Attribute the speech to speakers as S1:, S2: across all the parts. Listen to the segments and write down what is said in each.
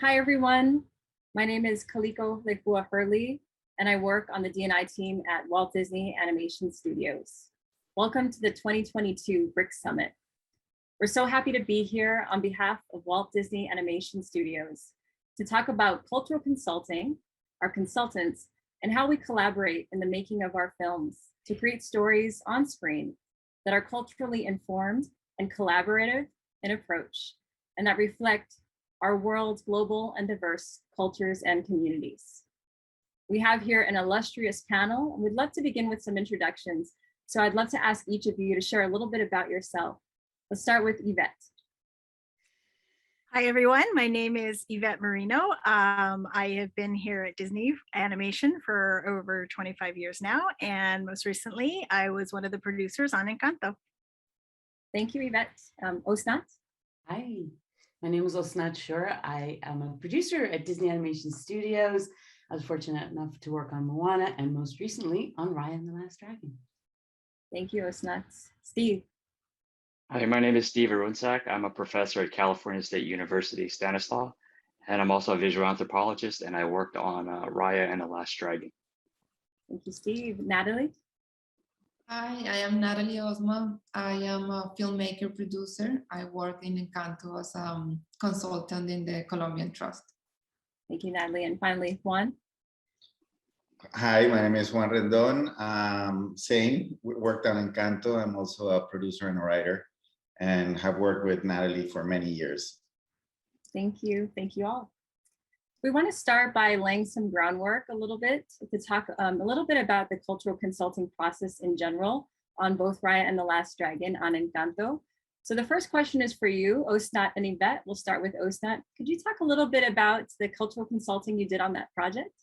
S1: Hi, everyone. My name is Kaliko Lekua Hurley, and I work on the D&I team at Walt Disney Animation Studios. Welcome to the 2022 BRICS Summit. We're so happy to be here on behalf of Walt Disney Animation Studios to talk about cultural consulting, our consultants, and how we collaborate in the making of our films to create stories on screen that are culturally informed and collaborative in approach, and that reflect our world's global and diverse cultures and communities. We have here an illustrious panel, and we'd love to begin with some introductions. So I'd love to ask each of you to share a little bit about yourself. Let's start with Yvette.
S2: Hi, everyone. My name is Yvette Marino. I have been here at Disney Animation for over 25 years now, and most recently, I was one of the producers on Encanto.
S1: Thank you, Yvette. Osnat?
S3: Hi, my name is Osnat Shura. I am a producer at Disney Animation Studios. I was fortunate enough to work on Juana and most recently on Raya and the Last Dragon.
S1: Thank you, Osnat. Steve?
S4: Hi, my name is Steve Arunsak. I'm a professor at California State University, Stanislaus, and I'm also a visual anthropologist, and I worked on Raya and the Last Dragon.
S1: Thank you, Steve. Natalie?
S5: Hi, I am Natalie Osma. I am a filmmaker producer. I work in Encanto as a consultant in the Colombian Trust.
S1: Thank you, Natalie. And finally, Juan?
S6: Hi, my name is Juan Rendon. Same, worked on Encanto. I'm also a producer and a writer and have worked with Natalie for many years.
S1: Thank you. Thank you all. We want to start by laying some groundwork a little bit to talk a little bit about the cultural consulting process in general on both Raya and the Last Dragon on Encanto. So the first question is for you, Osnat and Yvette. We'll start with Osnat. Could you talk a little bit about the cultural consulting you did on that project?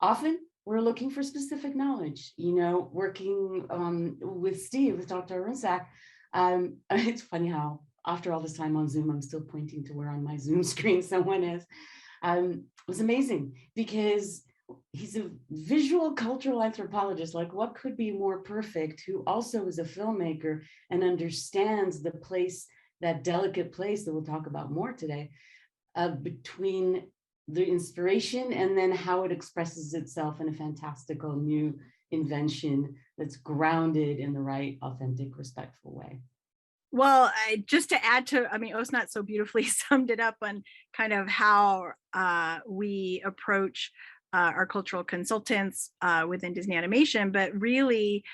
S3: Often we're looking for specific knowledge, working with Steve, with Dr. Arunsak. It's funny how after all this time on Zoom, I'm still pointing to where on my Zoom screen someone is. It was amazing because he's a visual cultural anthropologist. Like, what could be more perfect, who also is a filmmaker and understands the place, that delicate place that we'll talk about more today, between the inspiration and then how it expresses itself in a fantastical new invention that's grounded in the right, authentic, respectful way.
S2: Well, just to add to, Osnat so beautifully summed it up on kind of how we approach our cultural consultants within Disney Animation, but really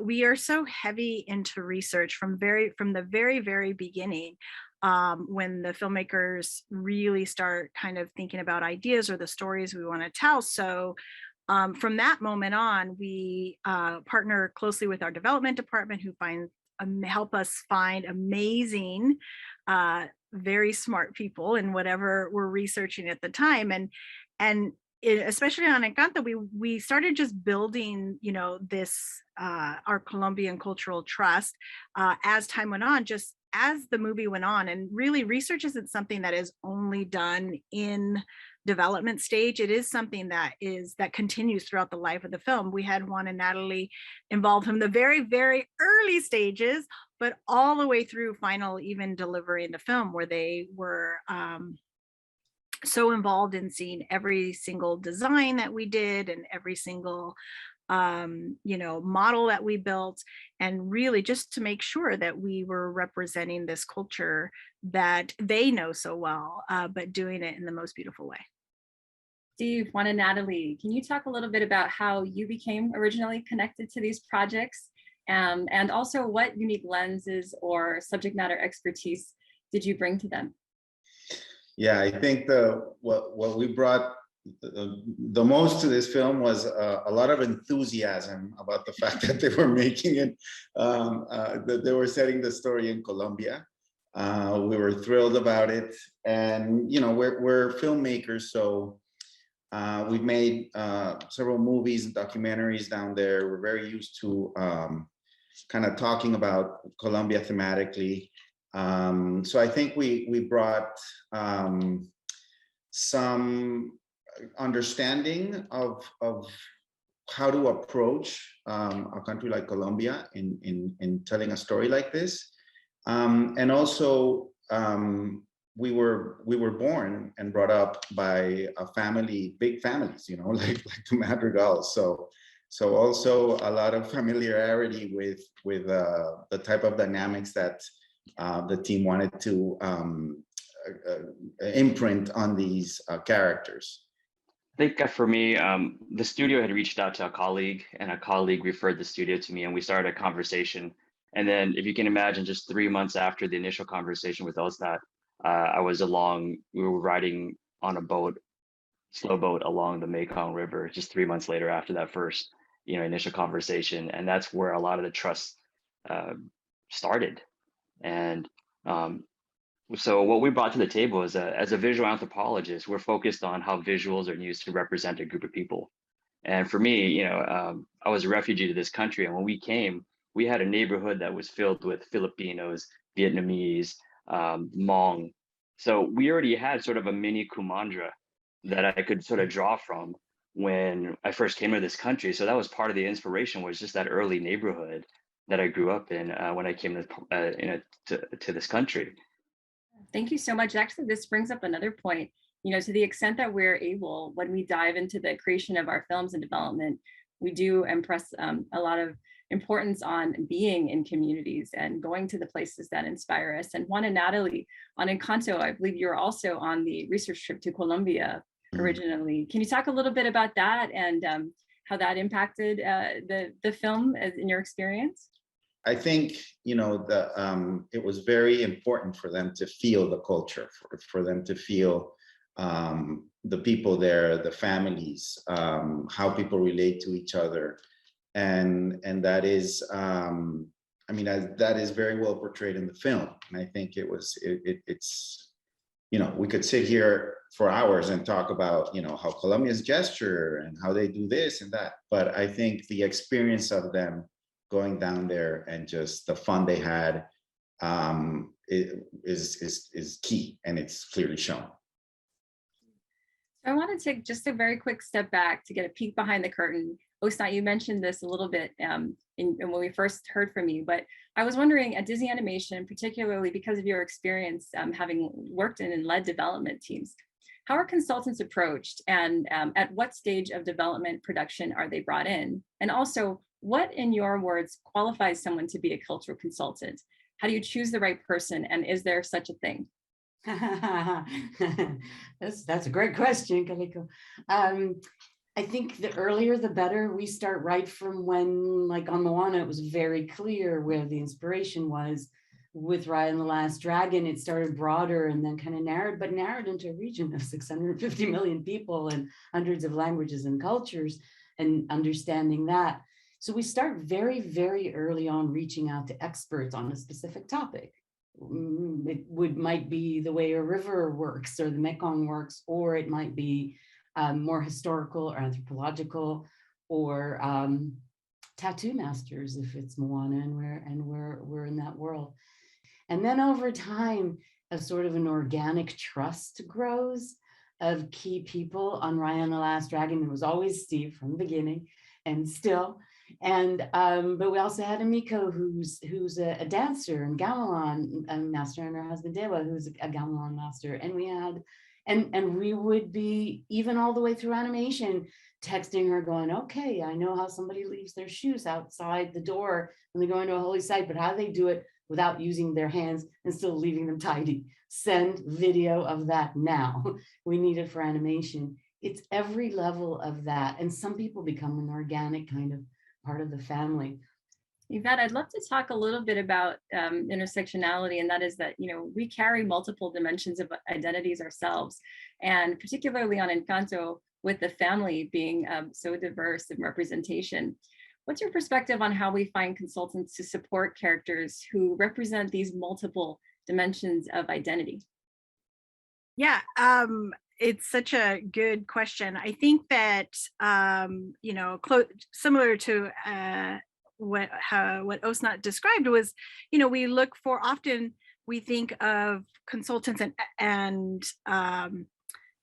S2: we are so heavy into research from the very beginning. When the filmmakers really start kind of thinking about ideas or the stories we want to tell. So from that moment on, we partner closely with our development department, who help us find amazing, very smart people in whatever we're researching at the time. And especially on Encanto, we started just building, this our Colombian Cultural Trust as time went on, just as the movie went on. And really, research isn't something that is only done in development stage. It is something that continues throughout the life of the film. We had Juan and Natalie involved from the very early stages, but all the way through final, even delivering the film, where they were so involved in seeing every single design that we did and every single model that we built, and really just to make sure that we were representing this culture that they know so well, but doing it in the most beautiful way.
S1: Steve, Juan, and Natalie, can you talk a little bit about how you became originally connected to these projects, and also what unique lenses or subject matter expertise did you bring to them?
S6: Yeah, I think what we brought the most to this film was a lot of enthusiasm about the fact that they were making it, that they were setting the story in Colombia. We were thrilled about it, and we're filmmakers, so we've made several movies and documentaries down there. We're very used to kind of talking about Colombia thematically. So I think we brought some understanding of how to approach a country like Colombia in telling a story like this, and also we were born and brought up by a family, big families, you know, like the Madrigals. So also a lot of familiarity with the type of dynamics that the team wanted to imprint on these characters.
S4: I think for me, the studio had reached out to a colleague, and a colleague referred the studio to me, and we started a conversation. And then, if you can imagine, just 3 months after the initial conversation with Ostat, we were riding on a boat, slow boat along the Mekong River, just 3 months later after that first, initial conversation, and that's where a lot of the trust started. And so what we brought to the table is as a visual anthropologist, we're focused on how visuals are used to represent a group of people. And for me, I was a refugee to this country, and when we came, we had a neighborhood that was filled with Filipinos, Vietnamese, Hmong. So we already had sort of a mini Kumandra that I could sort of draw from when I first came to this country. So that was part of the inspiration, was just that early neighborhood that I grew up in when I came to this country.
S1: Thank you so much. Actually, this brings up another point. To the extent that we're able, when we dive into the creation of our films and development, we do impress a lot of importance on being in communities and going to the places that inspire us. And Juan and Natalie, on Encanto, I believe you were also on the research trip to Colombia originally. Can you talk a little bit about that and how that impacted the film in your experience?
S6: I think, it was very important for them to feel the culture, for them to feel the people there, the families, how people relate to each other. And that is, that is very well portrayed in the film. And I think it's, we could sit here for hours and talk about, how Colombia's gesture and how they do this and that. But I think the experience of them going down there and just the fun they had is key, and it's clearly shown.
S1: I want to take just a very quick step back to get a peek behind the curtain. Ostat, you mentioned this a little bit when we first heard from you, but I was wondering at Disney Animation, particularly because of your experience having worked in and led development teams, how are consultants approached, and at what stage of development production are they brought in? And also, what, in your words, qualifies someone to be a cultural consultant? How do you choose the right person, and is there such a thing?
S3: That's a great question, Calico. I think the earlier the better. We start right from when, like on Moana, it was very clear where the inspiration was. With Raya and the Last Dragon, it started broader and then kind of narrowed into a region of 650 million people and hundreds of languages and cultures, and understanding that. So we start very, very early on reaching out to experts on a specific topic. It might be the way a river works or the Mekong works, or it might be more historical or anthropological, or tattoo masters if it's Moana and we're in that world. And then over time, a sort of an organic trust grows of key people. On Raya and the Last Dragon, it was always Steve from the beginning, and still. And but we also had Amiko, who's a dancer and gamelan master, and her husband Dewa, who's a gamelan master. And we had, and we would be, even all the way through animation, texting her going, okay, I know how somebody leaves their shoes outside the door when they go into a holy site, but how do they do it without using their hands and still leaving them tidy? Send video of that now. We need it for animation. It's every level of that. And some people become an organic kind of part of the family.
S1: Yvette, I'd love to talk a little bit about intersectionality, and that is that, we carry multiple dimensions of identities ourselves, and particularly on Encanto, with the family being so diverse in representation. What's your perspective on how we find consultants to support characters who represent these multiple dimensions of identity?
S2: Yeah, it's such a good question. I think that, similar to what Osnat described was, we look for, often we think of consultants and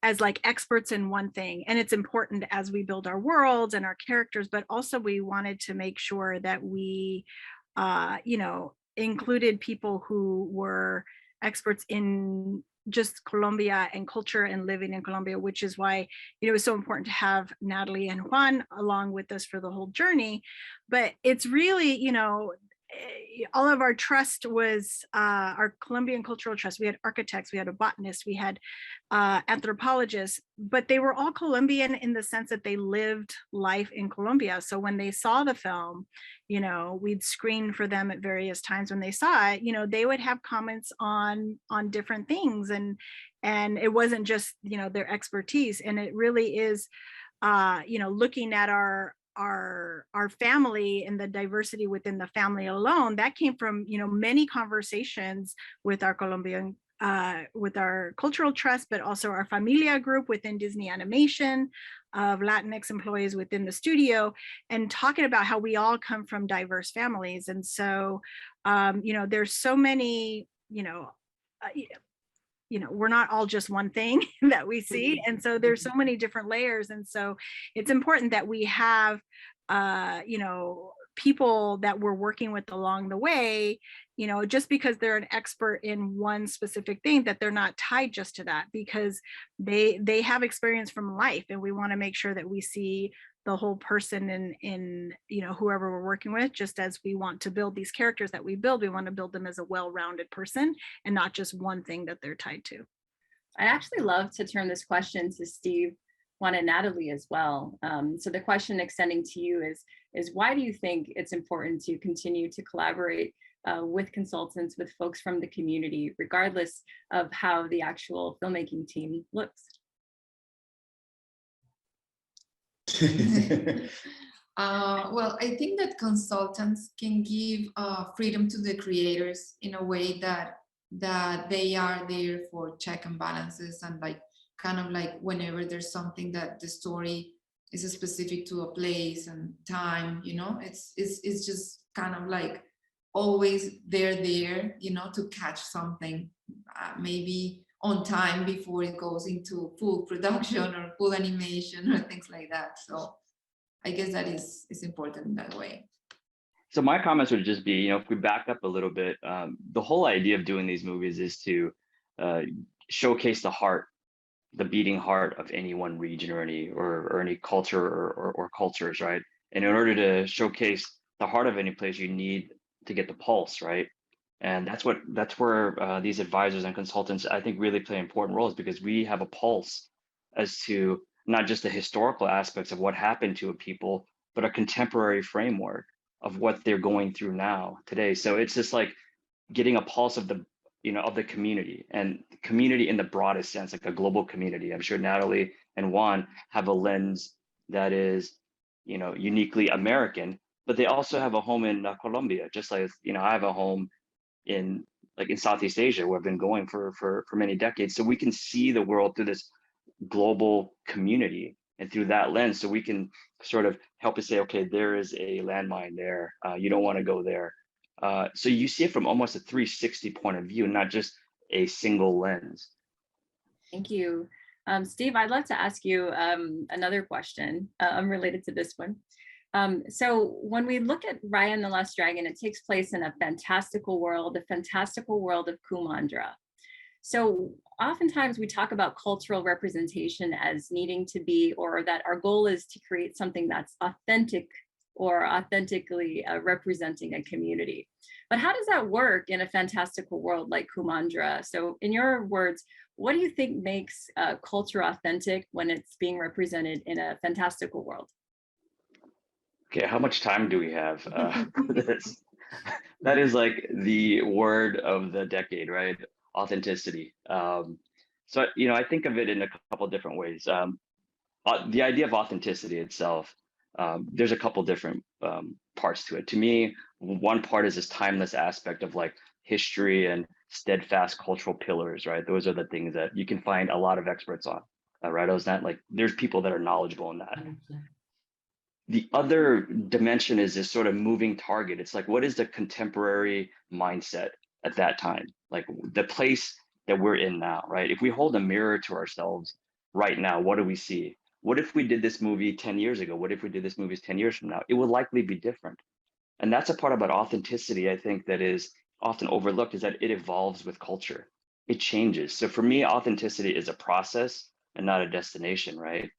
S2: as like experts in one thing, and it's important as we build our worlds and our characters, but also we wanted to make sure that we included people who were experts in just Colombia and culture and living in Colombia, which is why it's so important to have Natalie and Juan along with us for the whole journey. But it's really, all of our trust was our Colombian cultural trust. We had architects, we had a botanist, we had anthropologists, but they were all Colombian in the sense that they lived life in Colombia. So when they saw the film, we'd screen for them at various times when they saw it, they would have comments on different things, and it wasn't just their expertise. And it really is looking at our family and the diversity within the family alone, that came from many conversations with our Colombian with our cultural trust, but also our familia group within Disney Animation, of Latinx employees within the studio, and talking about how we all come from diverse families. And so there's so many we're not all just one thing that we see. And so there's so many different layers. And so it's important that we have, people that we're working with along the way, just because they're an expert in one specific thing, that they're not tied just to that, because they have experience from life. And we want to make sure that we see the whole person in whoever we're working with. Just as we want to build these characters that we build, we want to build them as a well-rounded person and not just one thing that they're tied to.
S1: I'd actually love to turn this question to Steve, Juana, and Natalie as well. So the question extending to you is why do you think it's important to continue to collaborate with consultants, with folks from the community, regardless of how the actual filmmaking team looks?
S5: Well, I think that consultants can give freedom to the creators in a way that they are there for check and balances, and kind of like whenever there's something that the story is specific to a place and time, it's just kind of like always there, to catch something maybe on time before it goes into full production or full animation or things like that. So I guess that is important in that way.
S4: So my comments would just be, if we back up a little bit, the whole idea of doing these movies is to showcase the beating heart of any one region or any culture or cultures, right? And in order to showcase the heart of any place, you need to get the pulse, right? And that's where these advisors and consultants, I think, really play important roles, because we have a pulse as to not just the historical aspects of what happened to a people, but a contemporary framework of what they're going through now today. So it's just like getting a pulse of the community, and community in the broadest sense, like a global community. I'm sure Natalie and Juan have a lens that is, uniquely American, but they also have a home in Colombia, just like, I have a home in Southeast Asia, where I've been going for many decades. So we can see the world through this global community and through that lens. So we can sort of help us say, okay, there is a landmine there. You don't want to go there. So you see it from almost a 360 point of view, not just a single lens.
S1: Thank you. Steve, I'd love to ask you another question unrelated to this one. So when we look at Raya and the Last Dragon, it takes place in a fantastical world of Kumandra. So oftentimes we talk about cultural representation as needing to be, or that our goal is to create something that's authentic or authentically representing a community. But how does that work in a fantastical world like Kumandra? So in your words, what do you think makes culture authentic when it's being represented in a fantastical world?
S4: Okay, how much time do we have for this? That is like the word of the decade, right? Authenticity. So, I think of it in a couple of different ways. The idea of authenticity itself, there's a couple different parts to it. To me, one part is this timeless aspect of history and steadfast cultural pillars, right? Those are the things that you can find a lot of experts on, right? There's people that are knowledgeable in that. The other dimension is this sort of moving target. It's like, what is the contemporary mindset at that time? Like the place that we're in now, right? If we hold a mirror to ourselves right now, what do we see? What if we did this movie 10 years ago? What if we did this movie 10 years from now? It would likely be different. And that's a part about authenticity, I think, that is often overlooked, is that it evolves with culture. it changes. So for me, authenticity is a process and not a destination, right?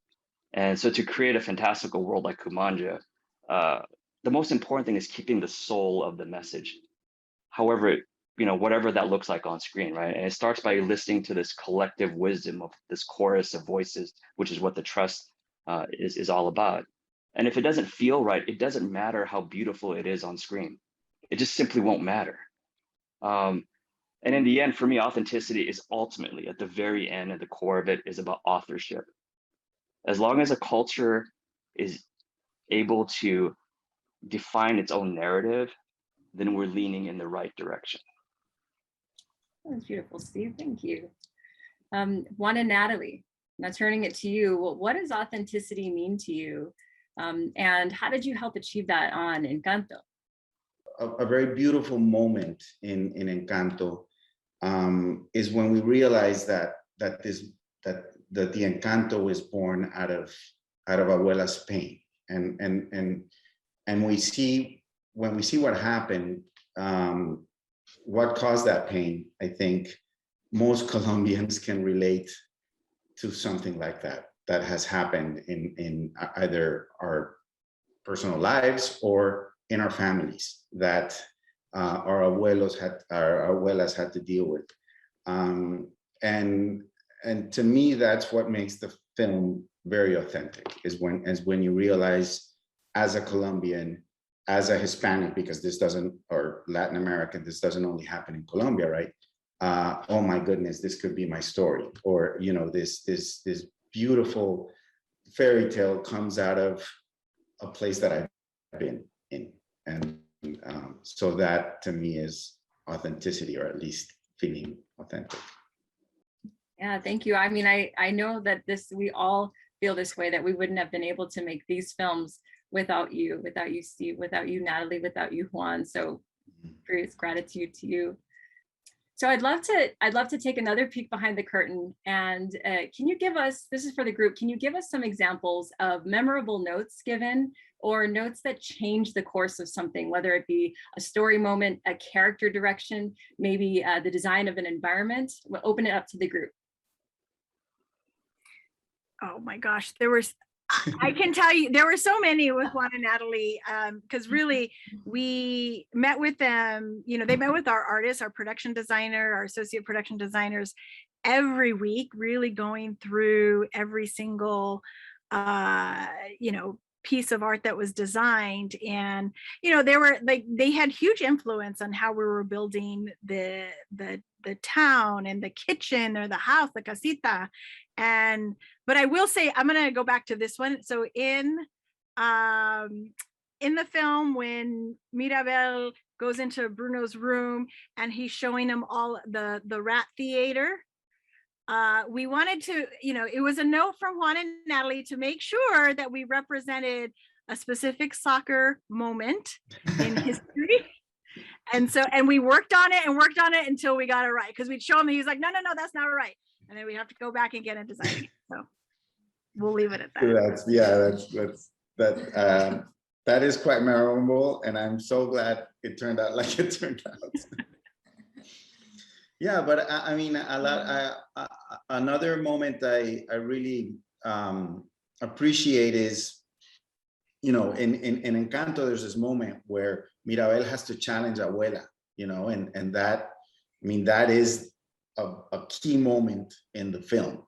S4: And so to create a fantastical world like Kumanja, the most important thing is keeping the soul of the message. However, whatever that looks like on screen, right? And it starts by listening to this collective wisdom of this chorus of voices, which is what the trust is all about. And if it doesn't feel right, it doesn't matter how beautiful it is on screen. It just simply won't matter. And in the end, for me, authenticity is ultimately at the very end, at the core of it, is about authorship. As long as a culture is able to define its own narrative, then we're leaning in the right direction.
S1: That was beautiful, Steve. Thank you. Juana, Natalie, now turning it to you. Well, what does authenticity mean to you? And how did you help achieve that on Encanto?
S6: A very beautiful moment in Encanto is when we realize that the Encanto is born out of Abuela's pain, and we see when we see what happened, what caused that pain. I think most Colombians can relate to something like that has happened in either our personal lives or in our families that our abuelas had to deal with. And to me, that's what makes the film very authentic, is when you realize, as a Colombian, as a Hispanic, because this doesn't, or Latin American, this doesn't only happen in Colombia, right? Oh my goodness, this could be my story. Or, this beautiful fairy tale comes out of a place that I've been in. And so that to me is authenticity, or at least feeling authentic.
S1: Yeah, thank you. I mean, I know that we all feel this way, that we wouldn't have been able to make these films without you, Steve, without you, Natalie, without you, Juan. So great gratitude to you. So I'd love to take another peek behind the curtain. And can you give us, this is for the group, can you give us some examples of memorable notes given, or notes that change the course of something, whether it be a story moment, a character direction, maybe the design of an environment? We'll open it up to the group.
S2: Oh my gosh, I can tell you, there were so many with Juan and Natalie, because really we met with them, they met with our artists, our production designer, our associate production designers every week, really going through every single, piece of art that was designed. And, they had huge influence on how we were building the town and the kitchen, or the house, the casita. But I will say, I'm going to go back to this one. So in the film, when Mirabel goes into Bruno's room and he's showing him all the rat theater, we wanted to, it was a note from Juan and Natalie to make sure that we represented a specific soccer moment in history. And we worked on it until we got it right, because we'd show him, he's like, no, that's not right. And then we have to go back and get it designed. So we'll leave it at that.
S6: That is quite memorable, and I'm so glad it turned out like it turned out. Yeah, but I mean, another moment I really appreciate is, in Encanto, there's this moment where Mirabel has to challenge Abuela, and that, I mean, that is a key moment in the film.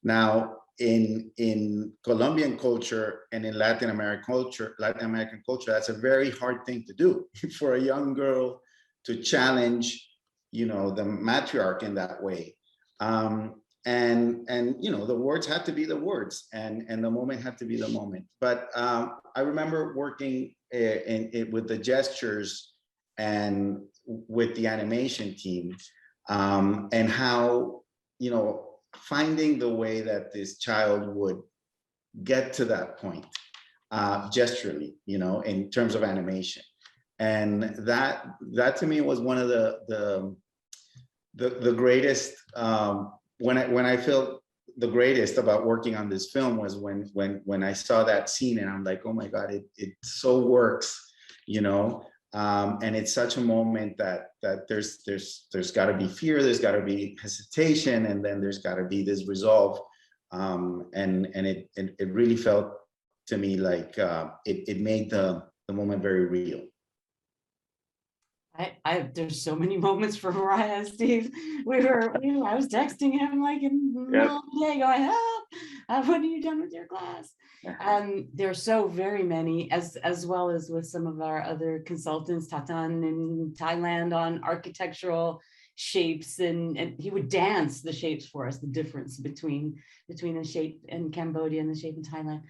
S6: Now, in Colombian culture and in Latin American culture, that's a very hard thing to do for a young girl to challenge, the matriarch in that way. And the words had to be the words, and the moment had to be the moment. But I remember working with the gestures and with the animation team, and how, finding the way that this child would get to that point, gesturally, in terms of animation. And that to me was one of the greatest, when I felt the greatest about working on this film was when I saw that scene, and I'm like, oh my God, it so works, And it's such a moment that there's got to be fear, there's got to be hesitation, and then there's got to be this resolve. And it really felt to me like it made the moment very real.
S3: There's so many moments for Mariah, Steve. I was texting him like in the middle of the day going, help, when are you done with your class? There are so very many, as well as with some of our other consultants, Tatan in Thailand on architectural shapes, and he would dance the shapes for us, the difference between the shape in Cambodia and the shape in Thailand.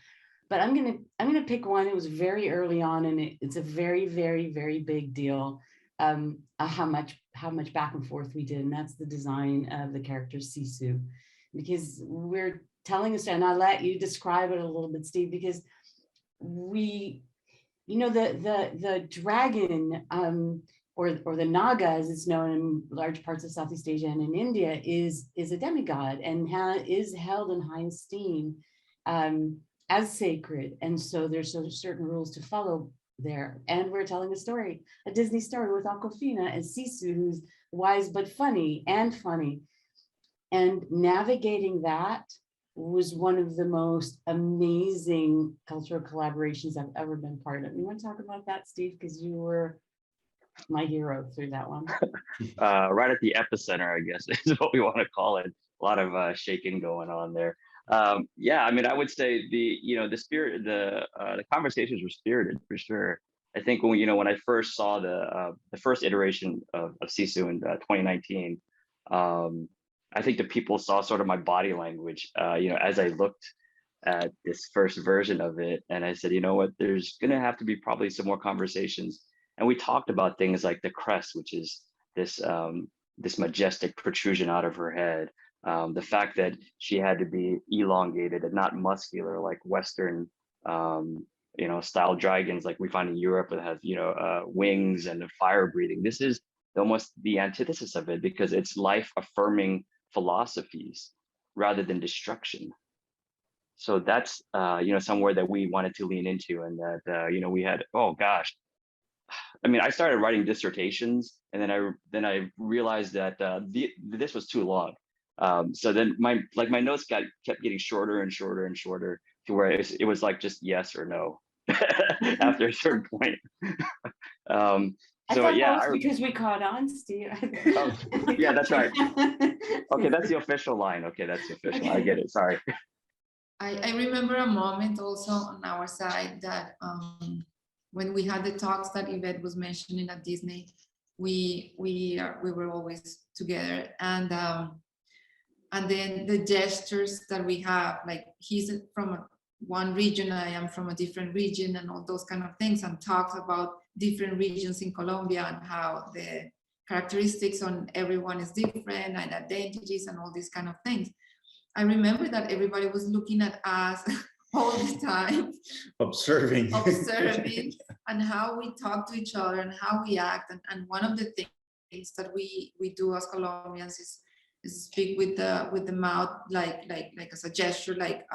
S3: But I'm gonna pick one. It was very early on, and it's a very, very, very big deal. How much back and forth we did, and that's the design of the character Sisu, because we're telling us, and I'll let you describe it a little bit, Steve, because we, the dragon, or the Naga, as it's known in large parts of Southeast Asia and in India, is a demigod and is held in high esteem as sacred, and so there's certain rules to follow there. And we're telling a Disney story with Awkwafina as Sisu, who's wise but funny, and navigating that was one of the most amazing cultural collaborations I've ever been part of. You want to talk about that, Steve, because you were my hero through that one.
S4: Right at the epicenter, I guess, is what we want to call it. A lot of shaking going on there. Yeah, I mean, I would say the spirit, the conversations were spirited for sure. I think when I first saw the first iteration of Sisu in 2019, I think the people saw sort of my body language, as I looked at this first version of it, and I said, you know what, there's gonna have to be probably some more conversations, and we talked about things like the crest, which is this majestic protrusion out of her head. The fact that she had to be elongated and not muscular like Western, style dragons like we find in Europe that have, wings and fire breathing. This is almost the antithesis of it, because it's life affirming philosophies rather than destruction. So that's, somewhere that we wanted to lean into, and that, we had, oh gosh, I mean, I started writing dissertations, and then I realized that this was too long. So then my notes kept getting shorter and shorter and shorter, to where it was like just yes or no after a certain point.
S3: I thought that was because we caught on, Steve.
S4: Oh, yeah, that's right. Okay, that's the official line. Okay, that's the official. Okay. I get it. Sorry.
S5: I remember a moment also on our side that when we had the talks that Yvette was mentioning at Disney, we were always together, and then the gestures that we have, like he's from one region, I am from a different region, and all those kind of things, and talks about different regions in Colombia and how the characteristics on everyone is different, and identities and all these kind of things. I remember that everybody was looking at us all the time,
S6: observing
S5: and how we talk to each other and how we act. And one of the things that we do as Colombians is speak with the mouth, like as a gesture, like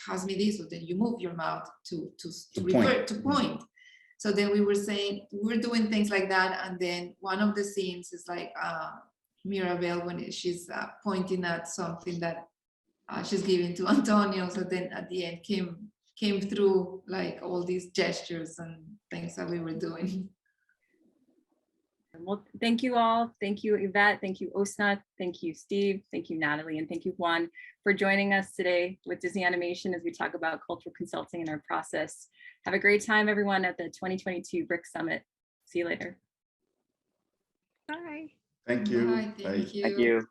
S5: pass me this, or then you move your mouth to refer to point. So then we were doing things like that, and then one of the scenes is like Mirabel, when she's pointing at something that she's giving to Antonio. So then at the end came through like all these gestures and things that we were doing.
S1: Well, thank you all. Thank you, Yvette. Thank you, Osnat. Thank you, Steve. Thank you, Natalie. And thank you, Juan, for joining us today with Disney Animation as we talk about cultural consulting and our process. Have a great time, everyone, at the 2022 BRIC Summit. See you later.
S2: Bye.
S6: Thank you.
S5: Bye. Thank you.
S4: Thank you.